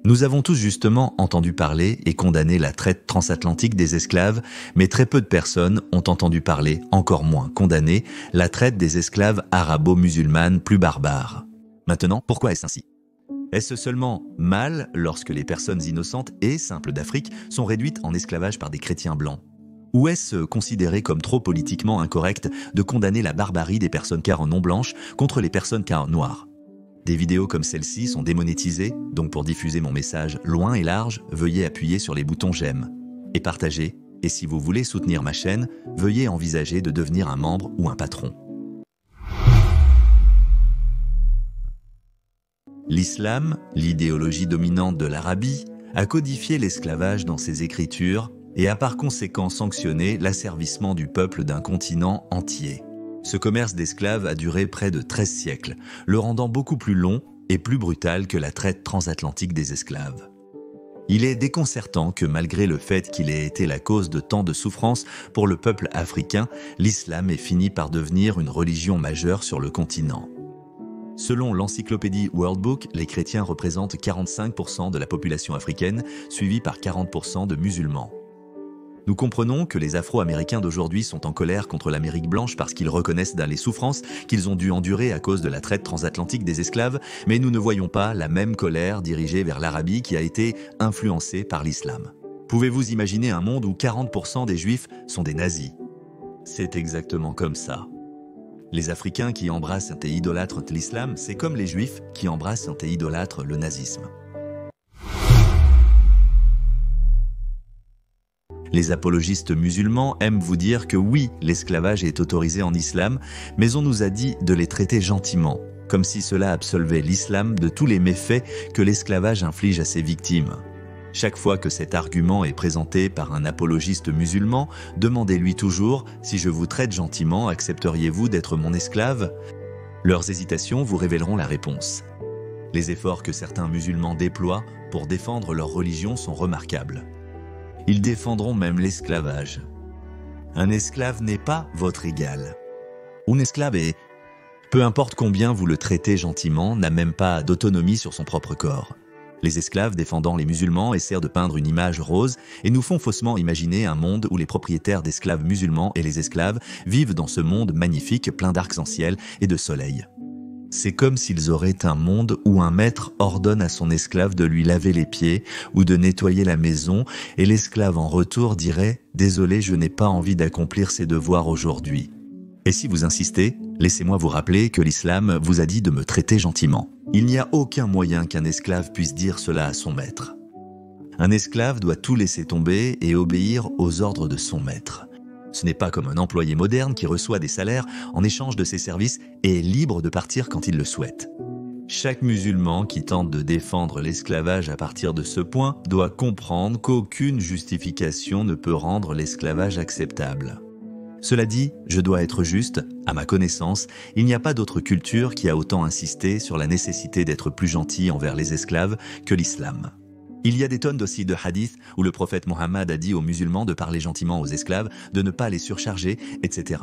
Nous avons tous justement entendu parler et condamné la traite transatlantique des esclaves, mais très peu de personnes ont entendu parler, encore moins condamné, la traite des esclaves arabo-musulmanes plus barbares. Maintenant, pourquoi est-ce ainsi? Est-ce seulement mal lorsque les personnes innocentes et simples d'Afrique sont réduites en esclavage par des chrétiens blancs? Ou est-ce considéré comme trop politiquement incorrect de condamner la barbarie des personnes carres non blanches contre les personnes carres noires? Des vidéos comme celle-ci sont démonétisées, donc pour diffuser mon message loin et large, veuillez appuyer sur les boutons j'aime et partager. Et si vous voulez soutenir ma chaîne, veuillez envisager de devenir un membre ou un patron. L'islam, l'idéologie dominante de l'Arabie, a codifié l'esclavage dans ses écritures et a par conséquent sanctionné l'asservissement du peuple d'un continent entier. Ce commerce d'esclaves a duré près de 13 siècles, le rendant beaucoup plus long et plus brutal que la traite transatlantique des esclaves. Il est déconcertant que malgré le fait qu'il ait été la cause de tant de souffrances pour le peuple africain, l'islam ait fini par devenir une religion majeure sur le continent. Selon l'encyclopédie World Book, les chrétiens représentent 45% de la population africaine, suivie par 40% de musulmans. Nous comprenons que les Afro-Américains d'aujourd'hui sont en colère contre l'Amérique blanche parce qu'ils reconnaissent les souffrances qu'ils ont dû endurer à cause de la traite transatlantique des esclaves, mais nous ne voyons pas la même colère dirigée vers l'Arabie qui a été influencée par l'islam. Pouvez-vous imaginer un monde où 40% des Juifs sont des nazis? C'est exactement comme ça. Les Africains qui embrassent et idolâtrent l'islam, c'est comme les Juifs qui embrassent et idolâtrent le nazisme. Les apologistes musulmans aiment vous dire que oui, l'esclavage est autorisé en islam, mais on nous a dit de les traiter gentiment, comme si cela absolvait l'islam de tous les méfaits que l'esclavage inflige à ses victimes. Chaque fois que cet argument est présenté par un apologiste musulman, demandez-lui toujours « Si je vous traite gentiment, accepteriez-vous d'être mon esclave ?» Leurs hésitations vous révéleront la réponse. Les efforts que certains musulmans déploient pour défendre leur religion sont remarquables. Ils défendront même l'esclavage. Un esclave n'est pas votre égal. Un esclave est, peu importe combien vous le traitez gentiment, n'a même pas d'autonomie sur son propre corps. Les esclaves défendant les musulmans essaient de peindre une image rose et nous font faussement imaginer un monde où les propriétaires d'esclaves musulmans et les esclaves vivent dans ce monde magnifique plein d'arc-en-ciel et de soleil. C'est comme s'ils auraient un monde où un maître ordonne à son esclave de lui laver les pieds ou de nettoyer la maison et l'esclave en retour dirait « Désolé, je n'ai pas envie d'accomplir ces devoirs aujourd'hui ». Et si vous insistez, laissez-moi vous rappeler que l'islam vous a dit de me traiter gentiment. Il n'y a aucun moyen qu'un esclave puisse dire cela à son maître. Un esclave doit tout laisser tomber et obéir aux ordres de son maître. Ce n'est pas comme un employé moderne qui reçoit des salaires en échange de ses services et est libre de partir quand il le souhaite. Chaque musulman qui tente de défendre l'esclavage à partir de ce point doit comprendre qu'aucune justification ne peut rendre l'esclavage acceptable. Cela dit, je dois être juste, à ma connaissance, il n'y a pas d'autre culture qui a autant insisté sur la nécessité d'être plus gentil envers les esclaves que l'islam. Il y a des tonnes aussi de hadiths où le prophète Mohammed a dit aux musulmans de parler gentiment aux esclaves, de ne pas les surcharger, etc.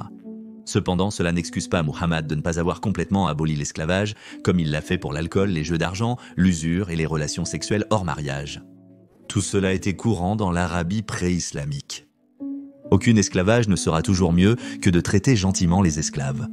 Cependant, cela n'excuse pas Mohammed de ne pas avoir complètement aboli l'esclavage, comme il l'a fait pour l'alcool, les jeux d'argent, l'usure et les relations sexuelles hors mariage. Tout cela était courant dans l'Arabie pré-islamique. Aucun esclavage ne sera toujours mieux que de traiter gentiment les esclaves.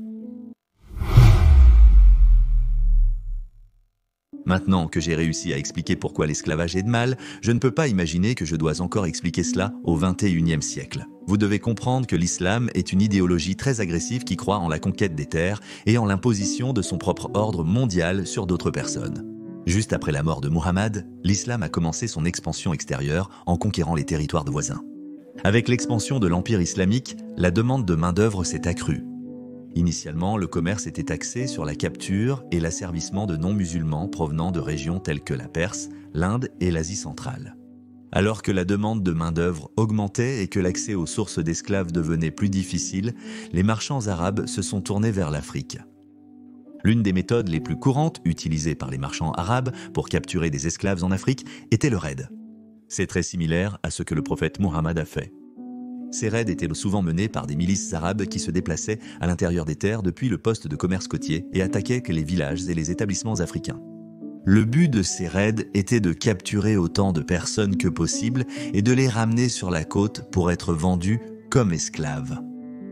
Maintenant que j'ai réussi à expliquer pourquoi l'esclavage est de mal, je ne peux pas imaginer que je dois encore expliquer cela au XXIe siècle. Vous devez comprendre que l'islam est une idéologie très agressive qui croit en la conquête des terres et en l'imposition de son propre ordre mondial sur d'autres personnes. Juste après la mort de Muhammad, l'islam a commencé son expansion extérieure en conquérant les territoires de voisins. Avec l'expansion de l'empire islamique, la demande de main-d'œuvre s'est accrue. Initialement, le commerce était axé sur la capture et l'asservissement de non-musulmans provenant de régions telles que la Perse, l'Inde et l'Asie centrale. Alors que la demande de main-d'œuvre augmentait et que l'accès aux sources d'esclaves devenait plus difficile, les marchands arabes se sont tournés vers l'Afrique. L'une des méthodes les plus courantes utilisées par les marchands arabes pour capturer des esclaves en Afrique était le raid. C'est très similaire à ce que le prophète Mohammed a fait. Ces raids étaient souvent menés par des milices arabes qui se déplaçaient à l'intérieur des terres depuis le poste de commerce côtier et attaquaient les villages et les établissements africains. Le but de ces raids était de capturer autant de personnes que possible et de les ramener sur la côte pour être vendus comme esclaves.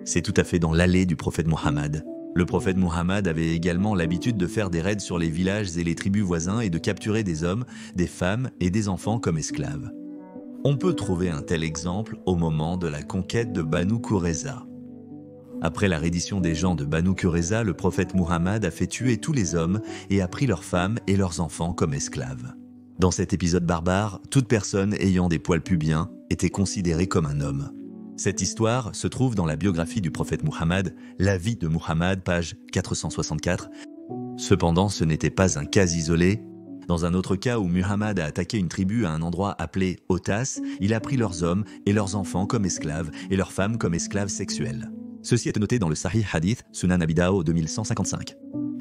C'est tout à fait dans l'allée du prophète Muhammad. Le prophète Muhammad avait également l'habitude de faire des raids sur les villages et les tribus voisins et de capturer des hommes, des femmes et des enfants comme esclaves. On peut trouver un tel exemple au moment de la conquête de Banu Qurayza. Après la reddition des gens de Banu Qurayza, le prophète Muhammad a fait tuer tous les hommes et a pris leurs femmes et leurs enfants comme esclaves. Dans cet épisode barbare, toute personne ayant des poils pubiens était considérée comme un homme. Cette histoire se trouve dans la biographie du prophète Muhammad, La vie de Muhammad, page 464. Cependant, ce n'était pas un cas isolé. Dans un autre cas où Muhammad a attaqué une tribu à un endroit appelé Otas, il a pris leurs hommes et leurs enfants comme esclaves et leurs femmes comme esclaves sexuelles. Ceci est noté dans le Sahih Hadith, Sunan Abi Dawud 2155.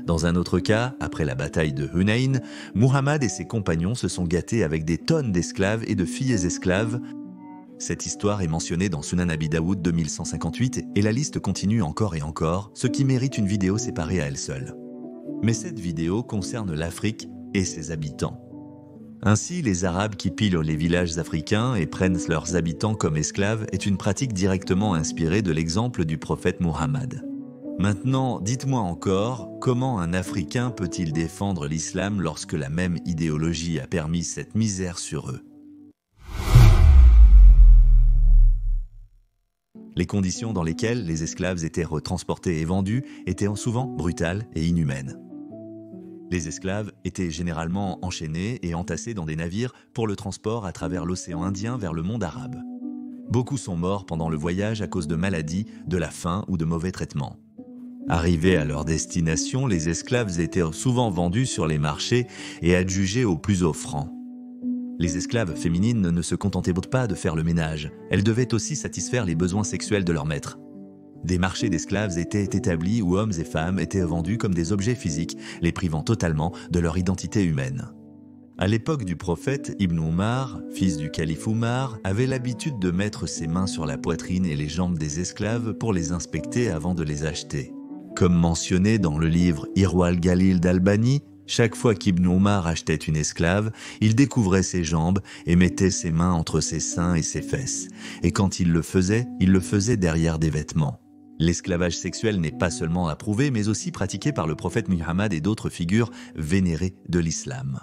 Dans un autre cas, après la bataille de Hunayn, Muhammad et ses compagnons se sont gâtés avec des tonnes d'esclaves et de filles esclaves. Cette histoire est mentionnée dans Sunan Abi Dawud 2158 et la liste continue encore et encore, ce qui mérite une vidéo séparée à elle seule. Mais cette vidéo concerne l'Afrique et ses habitants. Ainsi, les Arabes qui pillent les villages africains et prennent leurs habitants comme esclaves est une pratique directement inspirée de l'exemple du prophète Muhammad. Maintenant, dites-moi encore, comment un Africain peut-il défendre l'islam lorsque la même idéologie a permis cette misère sur eux ? Les conditions dans lesquelles les esclaves étaient retransportés et vendus étaient souvent brutales et inhumaines. Les esclaves étaient généralement enchaînés et entassés dans des navires pour le transport à travers l'océan Indien vers le monde arabe. Beaucoup sont morts pendant le voyage à cause de maladies, de la faim ou de mauvais traitements. Arrivés à leur destination, les esclaves étaient souvent vendus sur les marchés et adjugés aux plus offrants. Les esclaves féminines ne se contentaient pas de faire le ménage, elles devaient aussi satisfaire les besoins sexuels de leur maître. Des marchés d'esclaves étaient établis où hommes et femmes étaient vendus comme des objets physiques, les privant totalement de leur identité humaine. À l'époque du prophète, Ibn Umar, fils du calife Umar, avait l'habitude de mettre ses mains sur la poitrine et les jambes des esclaves pour les inspecter avant de les acheter. Comme mentionné dans le livre Irwa al-Galil d'Albani, chaque fois qu'Ibn Umar achetait une esclave, il découvrait ses jambes et mettait ses mains entre ses seins et ses fesses. Et quand il le faisait derrière des vêtements. L'esclavage sexuel n'est pas seulement approuvé, mais aussi pratiqué par le prophète Muhammad et d'autres figures vénérées de l'islam.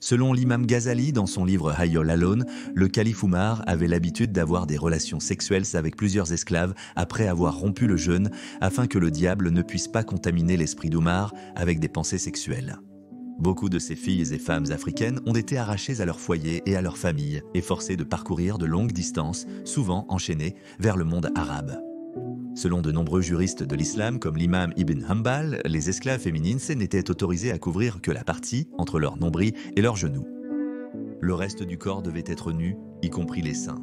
Selon l'imam Ghazali, dans son livre Hayyol Alone, le calife Umar avait l'habitude d'avoir des relations sexuelles avec plusieurs esclaves après avoir rompu le jeûne, afin que le diable ne puisse pas contaminer l'esprit d'Umar avec des pensées sexuelles. Beaucoup de ces filles et femmes africaines ont été arrachées à leur foyer et à leur famille et forcées de parcourir de longues distances, souvent enchaînées vers le monde arabe. Selon de nombreux juristes de l'islam, comme l'imam Ibn Hanbal, les esclaves féminines n'étaient autorisées à couvrir que la partie entre leur nombril et leurs genoux. Le reste du corps devait être nu, y compris les seins.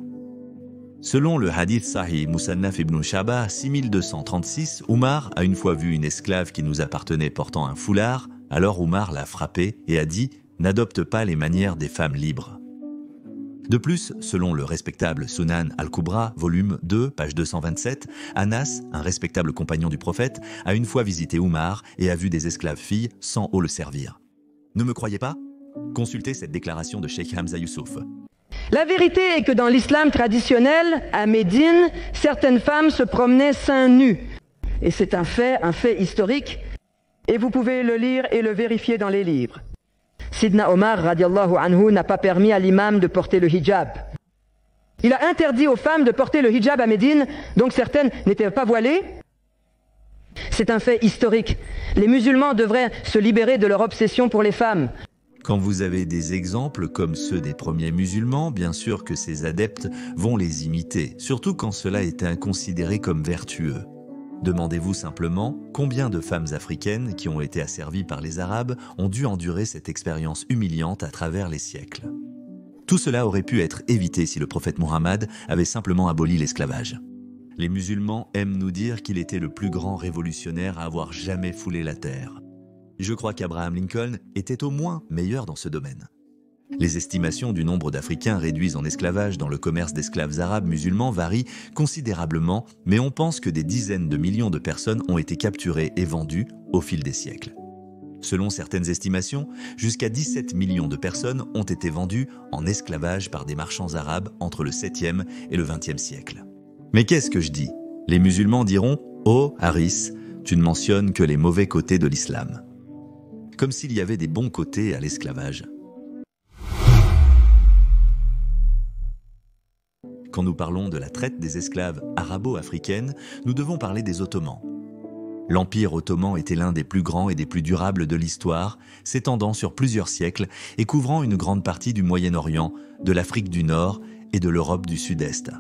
Selon le hadith Sahih Musannaf ibn Shaba 6236, Umar a une fois vu une esclave qui nous appartenait portant un foulard, alors Umar l'a frappée et a dit « N'adopte pas les manières des femmes libres ». De plus, selon le respectable Sunan al-Kubra, volume 2, page 227, Anas, un respectable compagnon du prophète, a une fois visité Umar et a vu des esclaves filles sans eau le servir. Ne me croyez pas ? Consultez cette déclaration de Cheikh Hamza Youssouf. La vérité est que dans l'islam traditionnel, à Médine, certaines femmes se promenaient seins nus. Et c'est un fait historique, et vous pouvez le lire et le vérifier dans les livres. Sidna Omar, radiallahu anhu, n'a pas permis à l'imam de porter le hijab. Il a interdit aux femmes de porter le hijab à Médine, donc certaines n'étaient pas voilées. C'est un fait historique. Les musulmans devraient se libérer de leur obsession pour les femmes. Quand vous avez des exemples comme ceux des premiers musulmans, bien sûr que ces adeptes vont les imiter, surtout quand cela est considéré comme vertueux. Demandez-vous simplement combien de femmes africaines qui ont été asservies par les Arabes ont dû endurer cette expérience humiliante à travers les siècles. Tout cela aurait pu être évité si le prophète Muhammad avait simplement aboli l'esclavage. Les musulmans aiment nous dire qu'il était le plus grand révolutionnaire à avoir jamais foulé la terre. Je crois qu'Abraham Lincoln était au moins meilleur dans ce domaine. Les estimations du nombre d'Africains réduits en esclavage dans le commerce d'esclaves arabes musulmans varient considérablement, mais on pense que des dizaines de millions de personnes ont été capturées et vendues au fil des siècles. Selon certaines estimations, jusqu'à 17 millions de personnes ont été vendues en esclavage par des marchands arabes entre le 7e et le 20e siècle. Mais qu'est-ce que je dis? Les musulmans diront « Oh, Haris, tu ne mentionnes que les mauvais côtés de l'islam. » Comme s'il y avait des bons côtés à l'esclavage. Quand nous parlons de la traite des esclaves arabo-africaines, nous devons parler des Ottomans. L'Empire ottoman était l'un des plus grands et des plus durables de l'histoire, s'étendant sur plusieurs siècles et couvrant une grande partie du Moyen-Orient, de l'Afrique du Nord et de l'Europe du Sud-Est.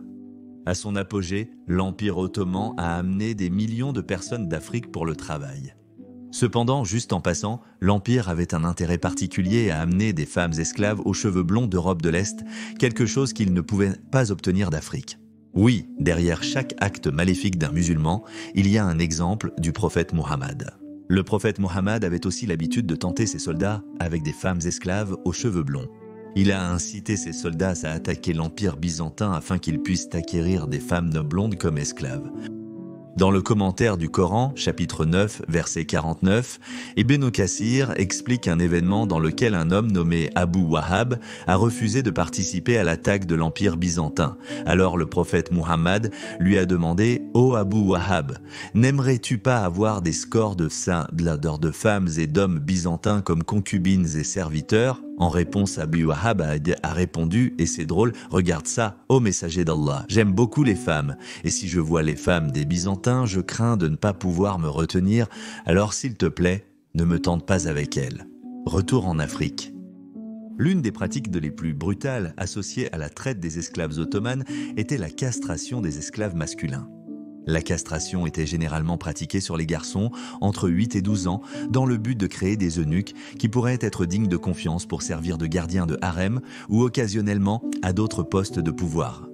À son apogée, l'Empire ottoman a amené des millions de personnes d'Afrique pour le travail. Cependant, juste en passant, l'Empire avait un intérêt particulier à amener des femmes esclaves aux cheveux blonds d'Europe de l'Est, quelque chose qu'il ne pouvait pas obtenir d'Afrique. Oui, derrière chaque acte maléfique d'un musulman, il y a un exemple du prophète Muhammad. Le prophète Muhammad avait aussi l'habitude de tenter ses soldats avec des femmes esclaves aux cheveux blonds. Il a incité ses soldats à attaquer l'Empire byzantin afin qu'ils puissent acquérir des femmes blondes comme esclaves. Dans le commentaire du Coran, chapitre 9, verset 49, Ibn Kathir explique un événement dans lequel un homme nommé Abu Wahhab a refusé de participer à l'attaque de l'Empire byzantin. Alors le prophète Muhammad lui a demandé « Ô Abu Wahhab, n'aimerais-tu pas avoir des scores de femmes et d'hommes byzantins comme concubines et serviteurs ?» En réponse, Abu Wahhab a répondu, et c'est drôle, « Regarde ça, ô messager d'Allah, j'aime beaucoup les femmes, et si je vois les femmes des Byzantins, je crains de ne pas pouvoir me retenir, alors s'il te plaît, ne me tente pas avec elles. » Retour en Afrique. L'une des pratiques les plus brutales associées à la traite des esclaves ottomanes était la castration des esclaves masculins. La castration était généralement pratiquée sur les garçons entre 8 et 12 ans dans le but de créer des eunuques qui pourraient être dignes de confiance pour servir de gardiens de harem ou occasionnellement à d'autres postes de pouvoir.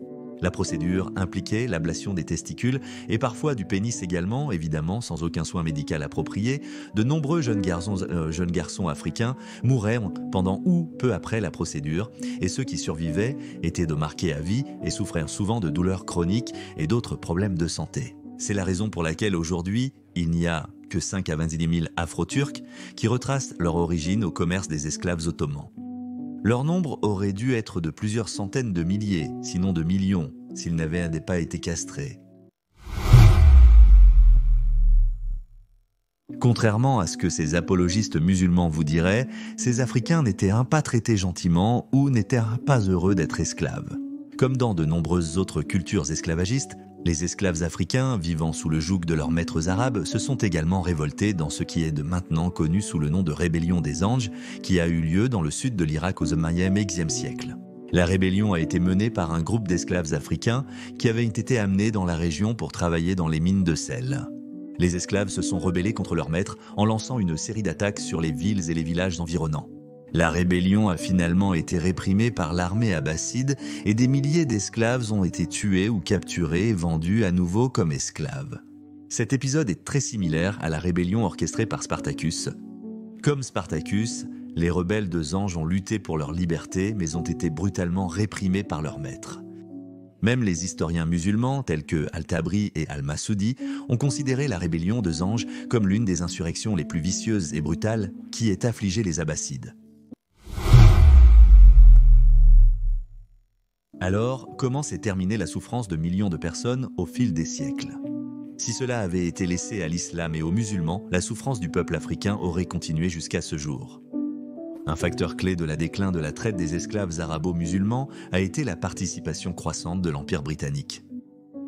La procédure impliquait l'ablation des testicules et parfois du pénis également, évidemment sans aucun soin médical approprié. De nombreux jeunes garçons africains mouraient pendant ou peu après la procédure et ceux qui survivaient étaient marqués à vie et souffraient souvent de douleurs chroniques et d'autres problèmes de santé. C'est la raison pour laquelle aujourd'hui, il n'y a que 5 à 20 000 Afro-Turcs qui retracent leur origine au commerce des esclaves ottomans. Leur nombre aurait dû être de plusieurs centaines de milliers, sinon de millions, s'ils n'avaient pas été castrés. Contrairement à ce que ces apologistes musulmans vous diraient, ces Africains n'étaient pas traités gentiment ou n'étaient pas heureux d'être esclaves. Comme dans de nombreuses autres cultures esclavagistes, les esclaves africains, vivant sous le joug de leurs maîtres arabes, se sont également révoltés dans ce qui est de maintenant connu sous le nom de rébellion des anges, qui a eu lieu dans le sud de l'Irak au Xe siècle. La rébellion a été menée par un groupe d'esclaves africains qui avaient été amenés dans la région pour travailler dans les mines de sel. Les esclaves se sont rebellés contre leurs maîtres en lançant une série d'attaques sur les villes et les villages environnants. La rébellion a finalement été réprimée par l'armée abbasside et des milliers d'esclaves ont été tués ou capturés et vendus à nouveau comme esclaves. Cet épisode est très similaire à la rébellion orchestrée par Spartacus. Comme Spartacus, les rebelles de Zanj ont lutté pour leur liberté mais ont été brutalement réprimés par leurs maîtres. Même les historiens musulmans, tels que Al-Tabri et Al-Masudi, ont considéré la rébellion de Zanj comme l'une des insurrections les plus vicieuses et brutales qui ait affligé les Abbassides. Alors, comment s'est terminée la souffrance de millions de personnes au fil des siècles? Si cela avait été laissé à l'islam et aux musulmans, la souffrance du peuple africain aurait continué jusqu'à ce jour. Un facteur clé de la déclin de la traite des esclaves arabo-musulmans a été la participation croissante de l'Empire britannique.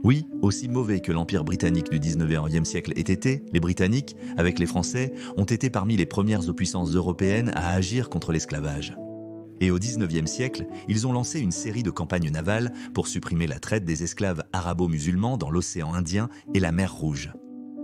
Oui, aussi mauvais que l'Empire britannique du 19e siècle ait été, les Britanniques, avec les Français, ont été parmi les premières puissances européennes à agir contre l'esclavage. Et au 19e siècle, ils ont lancé une série de campagnes navales pour supprimer la traite des esclaves arabo-musulmans dans l'océan Indien et la mer Rouge.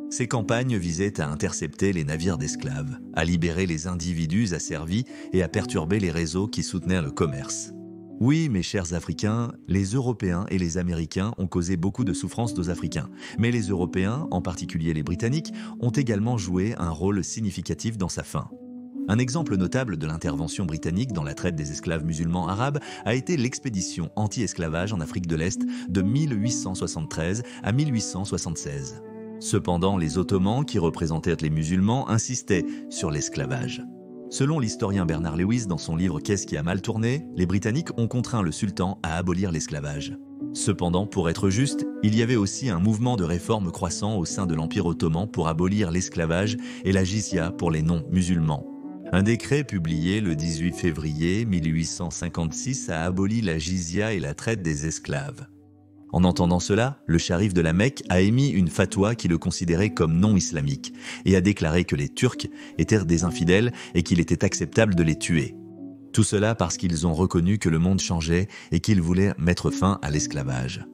Ces campagnes visaient à intercepter les navires d'esclaves, à libérer les individus asservis et à perturber les réseaux qui soutenaient le commerce. Oui, mes chers Africains, les Européens et les Américains ont causé beaucoup de souffrances aux Africains. Mais les Européens, en particulier les Britanniques, ont également joué un rôle significatif dans sa fin. Un exemple notable de l'intervention britannique dans la traite des esclaves musulmans arabes a été l'expédition anti-esclavage en Afrique de l'Est de 1873 à 1876. Cependant, les Ottomans, qui représentaient les musulmans, insistaient sur l'esclavage. Selon l'historien Bernard Lewis dans son livre « Qu'est-ce qui a mal tourné ?», les Britanniques ont contraint le sultan à abolir l'esclavage. Cependant, pour être juste, il y avait aussi un mouvement de réforme croissant au sein de l'Empire ottoman pour abolir l'esclavage et la jizya pour les non-musulmans. Un décret publié le 18 février 1856 a aboli la jizya et la traite des esclaves. En entendant cela, le shérif de la Mecque a émis une fatwa qui le considérait comme non islamique et a déclaré que les Turcs étaient des infidèles et qu'il était acceptable de les tuer. Tout cela parce qu'ils ont reconnu que le monde changeait et qu'ils voulaient mettre fin à l'esclavage.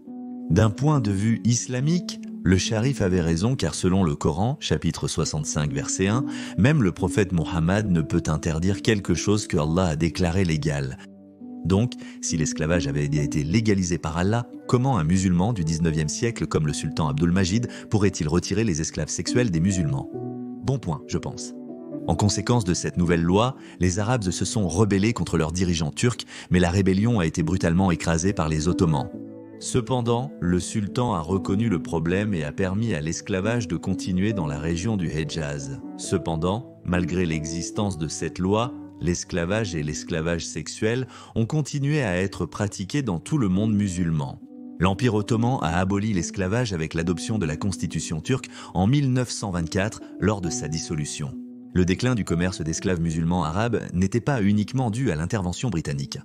D'un point de vue islamique, le shérif avait raison car selon le Coran, chapitre 65, verset 1, même le prophète Mohammed ne peut interdire quelque chose que Allah a déclaré légal. Donc, si l'esclavage avait été légalisé par Allah, comment un musulman du 19e siècle comme le sultan Abdul-Majid pourrait-il retirer les esclaves sexuels des musulmans? Bon point, je pense. En conséquence de cette nouvelle loi, les Arabes se sont rebellés contre leurs dirigeants turcs, mais la rébellion a été brutalement écrasée par les Ottomans. Cependant, le sultan a reconnu le problème et a permis à l'esclavage de continuer dans la région du Hedjaz. Cependant, malgré l'existence de cette loi, l'esclavage et l'esclavage sexuel ont continué à être pratiqués dans tout le monde musulman. L'Empire ottoman a aboli l'esclavage avec l'adoption de la constitution turque en 1924 lors de sa dissolution. Le déclin du commerce d'esclaves musulmans arabes n'était pas uniquement dû à l'intervention britannique.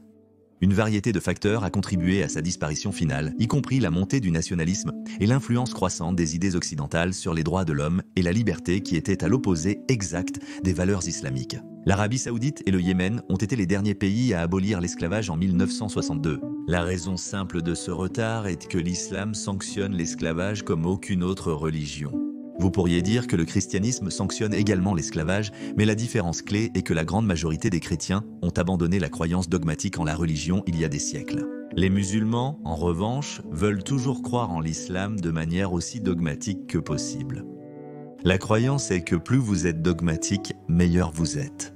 Une variété de facteurs a contribué à sa disparition finale, y compris la montée du nationalisme et l'influence croissante des idées occidentales sur les droits de l'homme et la liberté qui étaient à l'opposé exact des valeurs islamiques. L'Arabie saoudite et le Yémen ont été les derniers pays à abolir l'esclavage en 1962. La raison simple de ce retard est que l'islam sanctionne l'esclavage comme aucune autre religion. Vous pourriez dire que le christianisme sanctionne également l'esclavage, mais la différence clé est que la grande majorité des chrétiens ont abandonné la croyance dogmatique en la religion il y a des siècles. Les musulmans, en revanche, veulent toujours croire en l'islam de manière aussi dogmatique que possible. La croyance est que plus vous êtes dogmatique, meilleur vous êtes.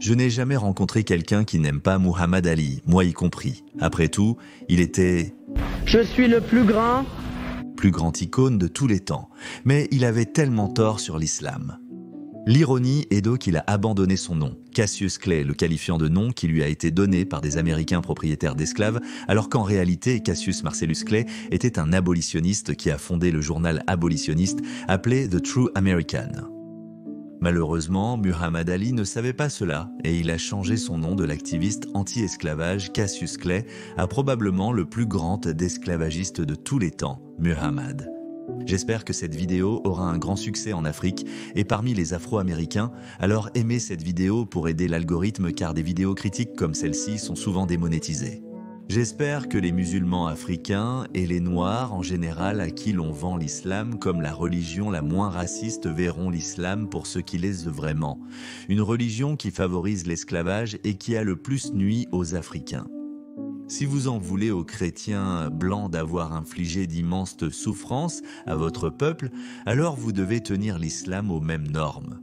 Je n'ai jamais rencontré quelqu'un qui n'aime pas Muhammad Ali, moi y compris. Après tout, il était... Je suis le plus grand icône de tous les temps, mais il avait tellement tort sur l'islam. L'ironie est donc qu'il a abandonné son nom, Cassius Clay, le qualifiant de nom qui lui a été donné par des Américains propriétaires d'esclaves, alors qu'en réalité Cassius Marcellus Clay était un abolitionniste qui a fondé le journal abolitionniste appelé The True American. Malheureusement, Muhammad Ali ne savait pas cela et il a changé son nom de l'activiste anti-esclavage Cassius Clay à probablement le plus grand d'esclavagistes de tous les temps, Muhammad. J'espère que cette vidéo aura un grand succès en Afrique et parmi les Afro-Américains, alors aimez cette vidéo pour aider l'algorithme car des vidéos critiques comme celle-ci sont souvent démonétisées. J'espère que les musulmans africains et les noirs en général à qui l'on vend l'islam comme la religion la moins raciste verront l'islam pour ce qu'il est vraiment, une religion qui favorise l'esclavage et qui a le plus nui aux Africains. Si vous en voulez aux chrétiens blancs d'avoir infligé d'immenses souffrances à votre peuple, alors vous devez tenir l'islam aux mêmes normes.